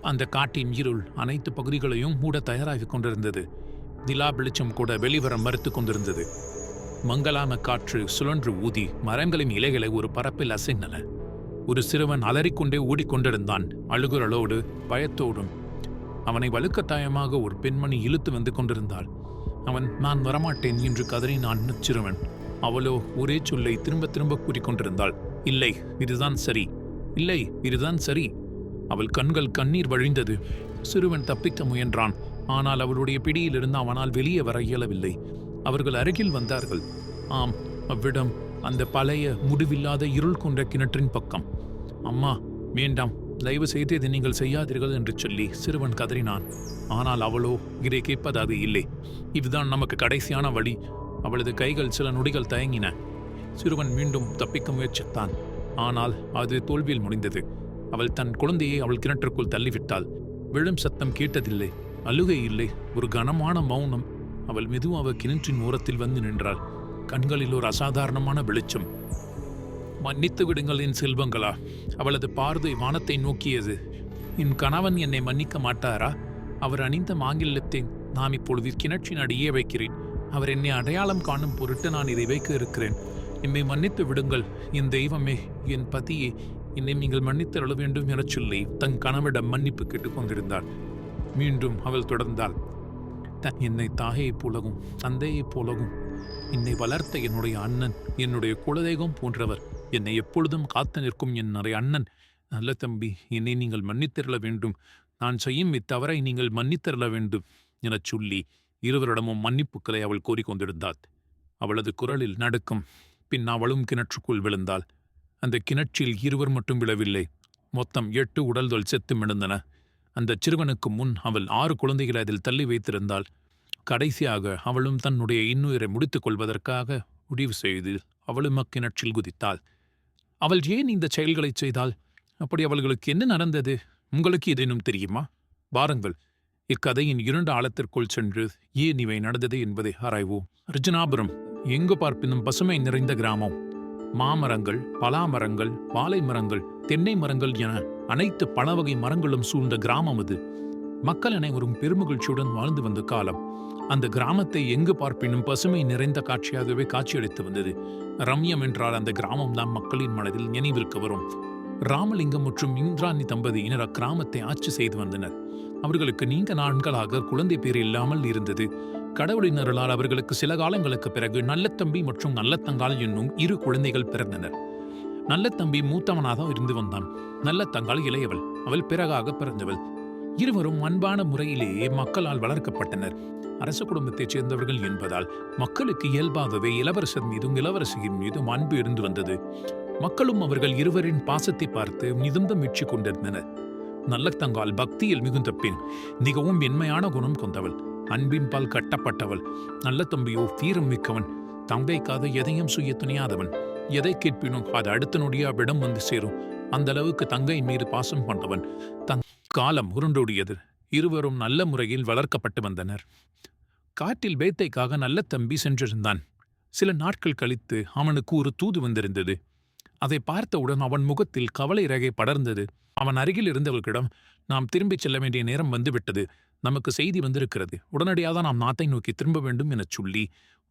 அந்த காட்டின் இருள் அனைத்து பகுதிகளையும் மூட தயாராகிக் கொண்டிருந்தது. நிலா வெளிச்சம் கூட வெளிவர மறுத்து கொண்டிருந்தது. மங்கலான காற்று சுழன்று ஊதி மரங்களின் இலைகளை ஒரு பரப்பில் அசைந்தன. ஒரு சிறுவன் அலறிக்கொண்டே ஓடிக்கொண்டிருந்தான், அழுகுரலோடு பயத்தோடும். அவனை வலுக்கட்டாயமாக ஒரு பெண்மணி இழுத்து வந்து கொண்டிருந்தாள். அவன் நான் வரமாட்டேன் என்று கதறினான். சிறுவன். அவளோ ஒரே சொல்லை திரும்ப திரும்ப கூறிக்கொண்டிருந்தாள். இல்லை, இதுதான் சரி, இல்லை, இதுதான் சரி. அவள் கண்கள் கண்ணீர் வழிந்தது. சிறுவன் தப்பிக்க முயன்றான். ஆனால் அவளுடைய பிடியிலிருந்து அவனால் வெளியே வர இயலவில்லை. அவர்கள் அருகில் வந்தார்கள். ஆம், அவ்விடம் அந்த பழைய முடிவில்லாத இருள் கொண்ட கிணற்றின் பக்கம். அம்மா, வேண்டாம், தயவு செய்து இதை நீங்கள் செய்யாதீர்கள் என்று சொல்லி சிறுவன் கதறினான். ஆனால் அவளோ இதை கேட்பதாக இல்லை. இதுதான் நமக்கு கடைசியான வழி. அவளது கைகள் சில நொடிகள் தயங்கின. சிறுவன் மீண்டும் தப்பிக்க முயற்சித்தான். ஆனால் அது தோல்வியில் முடிந்தது. அவள் தன் குழந்தையை அவள் கிணற்றுக்குள் தள்ளிவிட்டாள். விழும் சத்தம் கேட்டதில்லை, அழுகை இல்லை, ஒரு கனமான மௌனம். அவள் மெதுவாக கிணற்றின் ஓரத்தில் வந்து நின்றாள். கண்களில் ஒரு அசாதாரணமான வெளிச்சம். மன்னித்து விடுங்கள் என் செல்வங்களா. அவளது பார்வை வானத்தை நோக்கியது. என் கணவன் என்னை மன்னிக்க மாட்டாரா? அவர் அணிந்த மாங்கில்லத்தை நான் இப்பொழுது கிணற்றின் அடியே வைக்கிறேன். அவர் என்னை அடையாளம் காணும் பொருட்டு நான் இதை வைக்க இருக்கிறேன். என்னை மன்னித்து விடுங்கள் என் தெய்வமே, என் பதியே, என்னை நீங்கள் மன்னித்தருள வேண்டும் எனச் சொல்லி தன் கணவனிடம் மன்னிப்பு கேட்டுக்கொண்டிருந்தாள். மீண்டும் அவள் தொடர்ந்தாள். என்னை தாயைப் போலவும் தந்தையைப் போலவும் என்னை வளர்த்த என்னுடைய அண்ணன், என்னுடைய குலதெய்வம் போன்றவர், என்னை எப்பொழுதும் காத்து நிற்கும் என்னுடைய அண்ணன், நல்ல தம்பி, என்னை நீங்கள் மன்னித்தருள வேண்டும். நான் செய்யும் இத்தவறை நீங்கள் மன்னித்தருள வேண்டும் எனச் சொல்லி இருவரிடமும் மன்னிப்புக்களை அவள் கோரிக்கொண்டிருந்தாள். அவளது குரலில் நடுக்கம். பின் அவளும் கிணற்றுக்குள் விழுந்தாள். அந்த கிணற்றில் இருவர் மட்டும் விழவில்லை, மொத்தம் 8 உடல்கள் செத்து மிதந்தன. அந்த சிறுவனுக்கு முன் அவள் 6 குழந்தைகளை அதில் தள்ளி வைத்திருந்தாள். கடைசியாக அவளும் தன்னுடைய இன்னுயிரை முடித்துக் கொள்வதற்காக முடிவு செய்து அவளும் அக்கிணற்றில் குதித்தாள். அவள் ஏன் இந்த செயல்களைச் செய்தாள்? அப்படி அவள்களுக்கு என்ன நடந்தது? உங்களுக்கு ஏதேனும் தெரியுமா? வாருங்கள், இக்கதையின் 2 ஆழத்திற்குள் சென்று ஏன் இவை நடந்தது என்பதை ஆராய்வோம். அர்ஜுனாபுரம் எங்கு பார்ப்பினும் பசுமை நிறைந்த கிராமம். மாமரங்கள், பலாமரங்கள், வாழை மரங்கள், தென்னை மரங்கள் என அனைத்து பழவகை மரங்களும் சூழ்ந்த கிராமம் அது. மக்கள் அனைவரும் பெருமகிழ்ச்சியுடன் வாழ்ந்து வந்த காலம். அந்த கிராமத்தை எங்கு பார்ப்பினும் பசுமை நிறைந்த காட்சியாகவே காட்சியளித்து வந்தது. ரம்யம் என்றால் அந்த கிராமம் தான் மக்களின் மனதில் நினைவிற்கு வரும். ராமலிங்கம் மற்றும் இந்திராணி தம்பதியினர் அக்கிராமத்தை ஆட்சி செய்து வந்தனர். அவர்களுக்கு நீண்ட நாட்களாக குழந்தை பேர் இல்லாமல் இருந்தது. கடவுளின் அருளால் அவர்களுக்கு சில காலங்களுக்கு பிறகு நல்லத்தம்பி மற்றும் நல்லத்தங்காள் என்னும் 2 குழந்தைகள் பிறந்தனர். நல்லத்தம்பி மூத்தவனாக இருந்து வந்தான். நல்லத்தங்காள் இளையவள். அவள் பிறகாக பிறந்தவள். இருவரும் அன்பான முறையிலேயே மக்களால் வளர்க்கப்பட்டனர். அரச குடும்பத்தைச் சேர்ந்தவர்கள் என்பதால் மக்களுக்கு இயல்பாகவே இளவரசர் மீதும் இளவரசியின் மீதும் அன்பு இருந்து வந்தது. மக்களும் அவர்கள் இருவரின் பாசத்தை பார்த்து மிகுந்த மெச்சி கொண்டிருந்தனர். நல்லத்தங்காள் பக்தியில் மிகுந்த பெண், மிகவும் மென்மையான குணம் கொண்டவள், அன்பின் பால் கட்டப்பட்டவள். நல்ல தம்பியோ வீரம் மிக்கவன், தங்கைக்காக எதையும் சுய துணியாதவன். எதை கேட்பினும் அது அடுத்த நொடியா விடம் வந்து சேரும். அந்த அளவுக்கு தங்கையின் மீது பாசம் கொண்டவன். காலம் உருண்டோடியது. இருவரும் நல்ல முறையில் வளர்க்கப்பட்டு வந்தனர். காட்டில் வேட்டைக்காக நல்ல தம்பி சென்றிருந்தான். சில நாட்கள் கழித்து அவனுக்கு ஒரு தூது வந்திருந்தது. அதை பார்த்தவுடன் அவன் முகத்தில் கவலை ரகை படர்ந்தது. அவன் அருகில் இருந்தவர்களிடம், நாம் திரும்பிச் செல்ல வேண்டிய நேரம் வந்துவிட்டது, நமக்கு செய்தி வந்திருக்கிறது, உடனடியாக நாம் நாட்டை நோக்கி திரும்ப வேண்டும் எனச் சொல்லி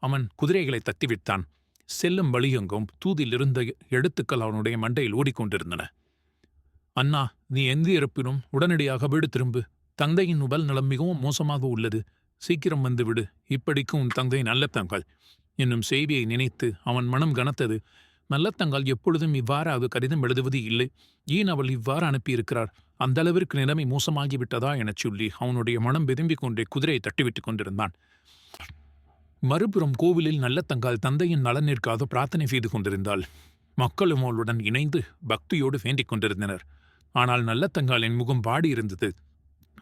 அவன் குதிரைகளை தட்டிவிட்டான். செல்லும் வழியெங்கும் தூதில் இருந்த எழுத்துக்கள் அவனுடைய மண்டையில் ஓடிக்கொண்டிருந்தன. அண்ணா, நீ எங்கு இருப்பினும் உடனடியாக வீடு திரும்பு. தந்தையின் உடல் நலம் மிகவும் மோசமாக உள்ளது. சீக்கிரம் வந்துவிடு. இப்படிக்கும் உன் தந்தை நல்லத்தங்காள் என்னும் செய்தியை நினைத்து அவன் மனம் கனத்தது. நல்லத்தங்காள் எப்பொழுதும் இவ்வாறாக கடிதம் எழுதுவது இல்லை. ஏன் அவள் இவ்வாறு அனுப்பியிருக்கிறார்? அந்த அளவிற்கு நிலைமை மோசமாகிவிட்டதா எனச் சொல்லி அவனுடைய மனம் விரும்பிக் கொண்டே குதிரையை தட்டிவிட்டுக் கொண்டிருந்தான். மறுபுறம் கோவிலில் நல்லத்தங்காள் தந்தையின் நலனிற்காக பிரார்த்தனை செய்து கொண்டிருந்தாள். மக்களும் அவளுடன் இணைந்து பக்தியோடு வேண்டிக் கொண்டிருந்தனர். ஆனால் நல்லத்தங்காளின் முகம் வாடியிருந்தது.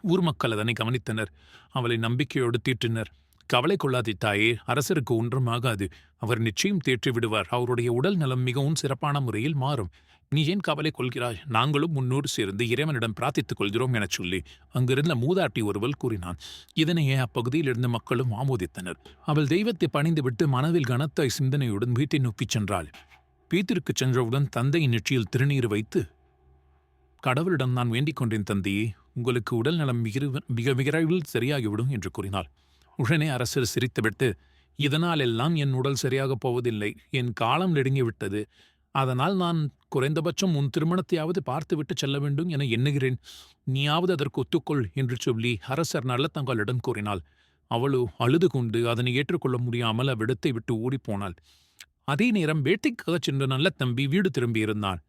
ஊர் மக்கள் அதனை கவனித்தனர். அவளை நம்பிக்கையோடு தீற்றினர். கவலை கொள்ளாதே தாயே, அரசருக்கு ஒன்றும் ஆகாது. அவர் நிச்சயம் தேற்றி விடுவார். அவருடைய உடல் நலம் மிகவும் சிறப்பான முறையில் மாறும். நீ ஏன் கவலை கொள்கிறாய்? நாங்களும் முன்னோடு சேர்ந்து இறைவனிடம் பிரார்த்தித்துக் கொள்கிறோம் எனச் சொல்லி அங்கிருந்த மூதாட்டி ஒருவள் கூறினான். இதனையே அப்பகுதியில் இருந்த மக்களும் ஆமோதித்தனர். அவள் தெய்வத்தை பணிந்துவிட்டு மனதில் கனத்த சிந்தனையுடன் வீட்டை நோக்கிச் சென்றாள். வீட்டிற்குச் சென்றவுடன் தந்தையின் நெற்றியில் திருநீர் வைத்து, கடவுளிடம் நான் வேண்டிக் கொண்டேன் தந்தையே, உங்களுக்கு உடல் நலம் மிக விரைவில் சரியாகிவிடும் என்று கூறினாள். உடனே அரசர் சிரித்துவிட்டு, இதனாலெல்லாம் என் உடல் சரியாகப் போவதில்லை. என் காலம் நெருங்கிவிட்டது. அதனால் நான் குறைந்தபட்சம் உன் திருமணத்தையாவது பார்த்துவிட்டு செல்ல வேண்டும் என எண்ணுகிறேன். நீயாவது அதற்கு ஒத்துக்கொள் என்று சொல்லி அரசர் நல்லதங்காளிடம் கூறினாள். அவளோ அழுது கொண்டு அதனை ஏற்றுக்கொள்ள முடியாமல் அவ்விடத்தை விட்டு ஓடிப்போனாள். அதே நேரம் வேட்டைக்காகச் சென்ற நல்ல தம்பி வீடு திரும்பியிருந்தான்.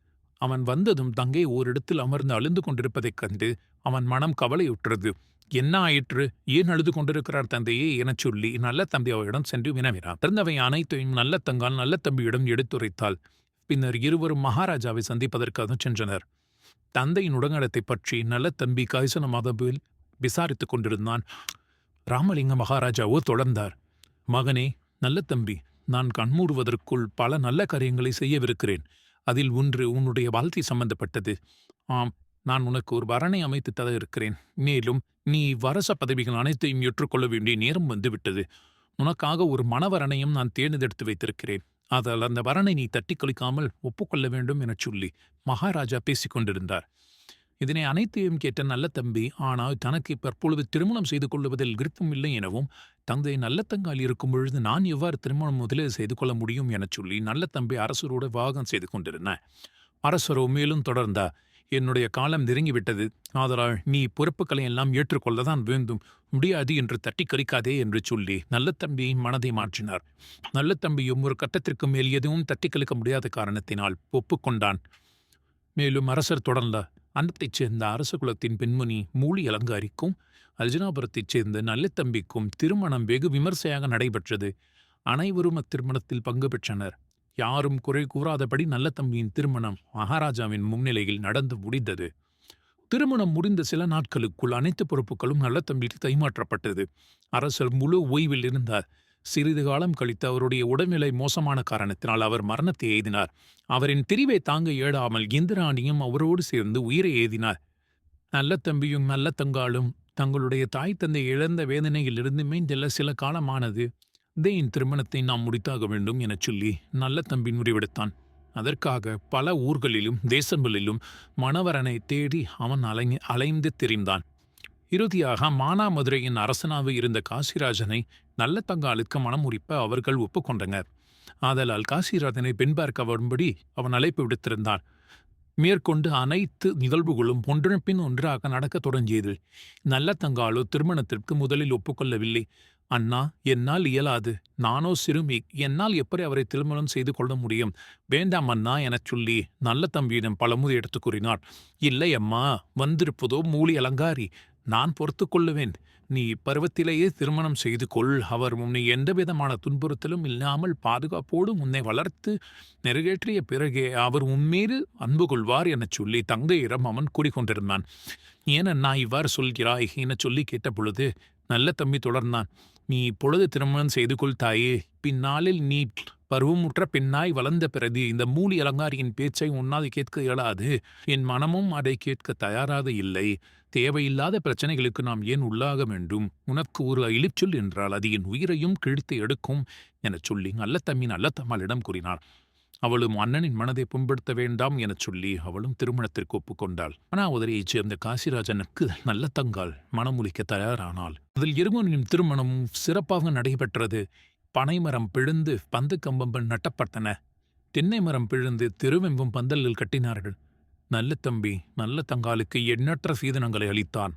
அவன் வந்ததும் தங்கை ஓரிடத்தில் அமர்ந்து அழுந்து கொண்டிருப்பதைக் கண்டு அவன் மனம் கவலையுற்றது. என்ன ஆயிற்று? ஏன் அழுது கொண்டிருக்கிறார் தந்தையே எனச் சொல்லி நல்ல தம்பி அவரிடம் சென்று வினவினான். பிறந்தவை அனைத்தையும் நல்ல தங்கால் நல்ல தம்பியிடம் எடுத்துரைத்தாள். பின்னர் இருவரும் மகாராஜாவை சந்திப்பதற்காக சென்றனர். தந்தையின் உடல்நலத்தைப் பற்றி நல்ல தம்பி காய்சனமாதவில் விசாரித்துக் கொண்டிருந்தான். ராமலிங்க மகாராஜாவோ தொடர்ந்தார். மகனே, நல்ல தம்பி, நான் கண்மூடுவதற்குள் பல நல்ல காரியங்களை செய்யவிருக்கிறேன். அதில் ஒன்று உன்னுடைய வாழ்க்கை சம்பந்தப்பட்டது. ஆம், நான் உனக்கு ஒரு வரனை அமைத்து தர இருக்கிறேன். மேலும் நீ வரச பதவிகள் அனைத்தையும் ஏற்றுக்கொள்ள வேண்டிய நேரம் வந்துவிட்டது. உனக்காக ஒரு மணவரனையும் நான் தேர்ந்தெடுத்து வைத்திருக்கிறேன். ஆதலால் அந்த வரனை நீ தட்டி கழிக்காமல் ஒப்புக்கொள்ள வேண்டும் எனச் சொல்லி மகாராஜா பேசிக் கொண்டிருந்தார். இதனை அனைத்தையும் கேட்ட நல்ல தம்பி, ஆனால் தனக்கு தற்பொழுது திருமணம் செய்து கொள்வதில் விருப்பமில்லை எனவும், தந்தை நல்ல தங்கால் இருக்கும் பொழுது நான் எவ்வாறு திருமணம் முதலில் செய்து கொள்ள முடியும் எனச் சொல்லி நல்ல தம்பி அரசரோடு வாகம் செய்து கொண்டிருந்தார். அரசரோ மேலும் தொடர்ந்தார். என்னுடைய காலம் நெருங்கிவிட்டது. ஆதலால் நீ பொறுப்புகளை எல்லாம் ஏற்றுக்கொள்ளதான் வேண்டும். முடியாது என்று தட்டி கழிக்காதே என்று சொல்லி நல்ல தம்பியின் மனதை மாற்றினார். நல்ல தம்பியும் ஒரு கட்டத்திற்கு மேல் எதுவும் தட்டி கழிக்க முடியாத காரணத்தினால் ஒப்புக்கொண்டான். மேலும் அரசர் தொடர்ந்தார். அன்னத்தைச் சேர்ந்த அரச குலத்தின் பெண்மணி மூலி அலங்காரிக்கும் அல்ஜனாபுரத்தைச் சேர்ந்த நல்ல தம்பிக்கும் திருமணம் வெகு விமர்சையாக நடைபெற்றது. அனைவரும் அத்திருமணத்தில் பங்கு பெற்றனர். யாரும் குறை கூறாதபடி நல்ல தம்பியின் திருமணம் மகாராஜாவின் முன்னிலையில் நடந்து முடிந்தது. திருமணம் முடிந்த சில நாட்களுக்குள் அனைத்து பொறுப்புகளும் நல்ல தம்பிக்கு கைமாற்றப்பட்டது. அரசர் முழு ஓய்வில் இருந்தார். சிறிது காலம் கழித்து அவருடைய உடல்நிலை மோசமான காரணத்தினால் அவர் மரணத்தை எய்தினார். அவரின் திரிவை தாங்க இயலாமல் இந்திராணியும் அவரோடு சேர்ந்து உயிரை எய்தினார். நல்ல தம்பியும் நல்ல தங்காலும் தங்களுடைய தாய் தந்தை இழந்த வேதனையிலிருந்து மீண்டெல்ல சில காலமானது. தேயின் திருமணத்தை நாம் முடித்தாக வேண்டும் எனச் சொல்லி நல்ல தம்பி முடிவெடுத்தான். அதற்காக பல ஊர்களிலும் தேசங்களிலும் மணவரனை தேடி அவன் அலைந்து திரிந்தான். இறுதியாக மானாமதுரையின் அரசனாக இருந்த காசிராஜனை நல்ல தங்காலுக்கு மனம் முடிப்ப அவர்கள் ஒப்புக்கொண்டனர். ஆதலால் காசிராஜனை பெண் பார்க்க வரும்படி அவன் அழைப்பு விடுத்திருந்தான். மேற்கொண்டு அனைத்து நிகழ்வுகளும் ஒன்றன் பின் ஒன்றாக நடக்கத் தொடங்கியது. நல்ல தங்காலோ திருமணத்திற்கு முதலில் ஒப்புக்கொள்ளவில்லை. அண்ணா, என்னால் இயலாது. நானோ சிறுமி. என்னால் எப்படி அவரை திருமணம் செய்து கொள்ள முடியும்? வேண்டாம் அண்ணா எனச் சொல்லி நல்ல தம்பியிடம் பலமுறை எடுத்துக் கூறினார். இல்லை அம்மா, வந்திருப்பதோ மூலி அலங்காரி. நான் பொறுத்து கொள்ளுவேன். நீ பருவத்திலேயே திருமணம் செய்து கொள். அவர் உன்னை எந்தவிதமான துன்புறுத்தலும் இல்லாமல் பாதுகாப்போடு உன்னை வளர்த்து நிறைவேற்றிய பிறகே அவர் உன்மீது அன்பு கொள்வார் எனச் சொல்லி தங்கையிடம் அவன் கூறிக்கொண்டிருந்தான். ஏனண்ணா இவ்வாறு சொல்கிறாய் எனச் சொல்லி கேட்ட பொழுது நல்ல தம்பி தொடர்ந்தான். நீ இப்பொழுது திருமணம் செய்து கொள் தாயே. பின்னாளில் நீ பருவமுற்ற பெண்ணாய் வளர்ந்த பிறகு இந்த மூலி அலங்காரியின் பேச்சை உன்னால் கேட்க இயலாது. என் மனமும் அதை கேட்க தயாராக இல்லை. தேவையில்லாத பிரச்சனைகளுக்கு நாம் ஏன் உள்ளாக வேண்டும்? உனக்கு ஒரு இழிச்சொல் என்றால் அது என் உயிரையும் கிழித்து எடுக்கும் எனச் சொல்லி நல்ல தம்பி நல்ல தம்மாளிடம் கூறினார். அவளும் அண்ணனின் மனதை புண்படுத்த வேண்டாம் எனச் சொல்லி அவளும் திருமணத்திற்கு ஒப்புக்கொண்டாள். மனாவதரையைச் சேர்ந்த காசிராஜனுக்கு நல்ல தங்கால் மனமுழிக்க தயாரானாள். அதில் இருவரின் திருமணம் சிறப்பாக நடைபெற்றது. பனைமரம் பிழுந்து பந்து கம்பங்கள் நட்டப்பட்டன. தென்னை மரம் பிழுந்து திருவெம்பும் பந்தல்கள் கட்டினார்கள். நல்ல தம்பி நல்ல தங்காலுக்கு எண்ணற்ற சீதனங்களை அளித்தான்.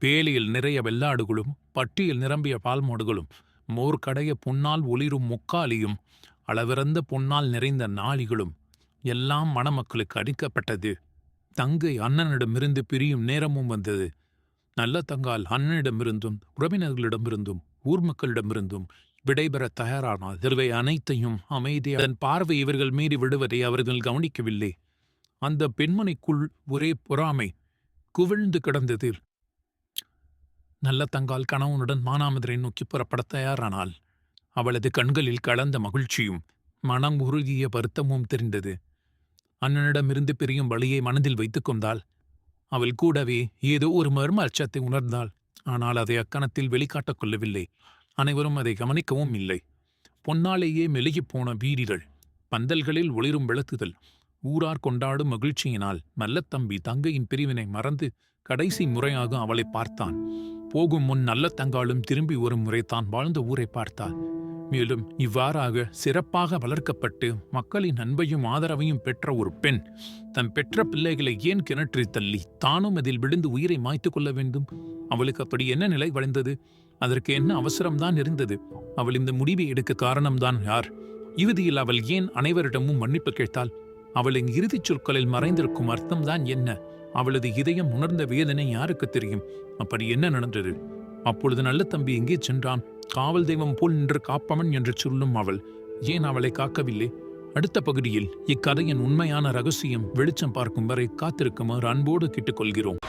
பேலியில் நிறைய வெள்ளாடுகளும் பட்டியில் நிரம்பிய பால்மாடுகளும் மோர்கடைய பொன்னால் ஒளிரும் முக்காலியும் அளவிறந்த பொன்னால் நிறைந்த நாளிகளும் எல்லாம் மணமக்களுக்கு அளிக்கப்பட்டது. தங்கை அண்ணனிடமிருந்து பிரியும் நேரமும் வந்தது. நல்ல தங்கால் அண்ணனிடமிருந்தும் உறவினர்களிடமிருந்தும் ஊர் மக்களிடமிருந்தும் விடைபெற தயாரானால் இவை அனைத்தையும் அமைதியாக அதன் பார்வை இவர்கள் மீறி விடுவதை அவர்கள் கவனிக்கவில்லை. அந்த பெண்மணிக்குள் ஒரே பொறாமை குவிழ்ந்து கிடந்தது. நல்ல தங்கால் கணவனுடன் மானாமதுரை நோக்கி புறப்பட தயாரானாள். அவளது கண்களில் கலந்த மகிழ்ச்சியும் மனம் உருகிய வருத்தமும் தெரிந்தது. அண்ணனிடமிருந்து பிரியும் வழியை மனதில் வைத்துக் கொண்டாள். அவள் கூடவே ஏதோ ஒரு மர்ம அச்சத்தை உணர்ந்தாள். ஆனால் அதை அக்கணத்தில் வெளிக்காட்டக் கொள்ளவில்லை. அனைவரும் அதை கவனிக்கவும் இல்லை. பொன்னாலேயே மெழுகிப் போன வீடுகள், பந்தல்களில் ஒளிரும் விளக்குதல், ஊரார் கொண்டாடும் மகிழ்ச்சியினால் நல்ல தம்பி தங்கையின் பிரிவினை மறந்து கடைசி முறையாக அவளை பார்த்தான். போகும் முன் நல்ல தங்காலும் திரும்பி ஒரு முறை தான் வாழ்ந்த ஊரை பார்த்தாள். மேலும் இவ்வாறாக சிறப்பாக வளர்க்கப்பட்டு மக்களின் அன்பையும் ஆதரவையும் பெற்ற ஒரு பெண் தன் பெற்ற பிள்ளைகளை ஏன் கிணற்றில் தள்ளி தானும் அதில் விழுந்து உயிரை மாய்த்து கொள்ள வேண்டும்? அவளுக்கு அப்படி என்ன நிலை வளைந்தது? அதற்கு என்ன அவசரம்தான் இருந்தது? அவள் இந்த முடிவை எடுக்க காரணம்தான் யார்? இறுதியில் அவள் ஏன் அனைவரிடமும் மன்னிப்பு கேட்டாள்? அவளின் இறுதிச் சொற்களில் மறைந்திருக்கும் அர்த்தம்தான் என்ன? அவளது இதயம் உணர்ந்த வேதனை யாருக்கு தெரியும்? அப்படி என்ன நடந்தது? அப்பொழுது நல்ல தம்பி எங்கே சென்றான்? காவல் தெய்வம் போல் நின்று காப்பவன் என்று சொல்லும் அவள் ஏன் அவளை காக்கவில்லை? அடுத்த பகுதியில் இக்கதையின் உண்மையான ரகசியம் வெளிச்சம் பார்க்கும் வரை காத்திருக்குமாறு அன்போடு கேட்டுக்கொள்கிறோம்.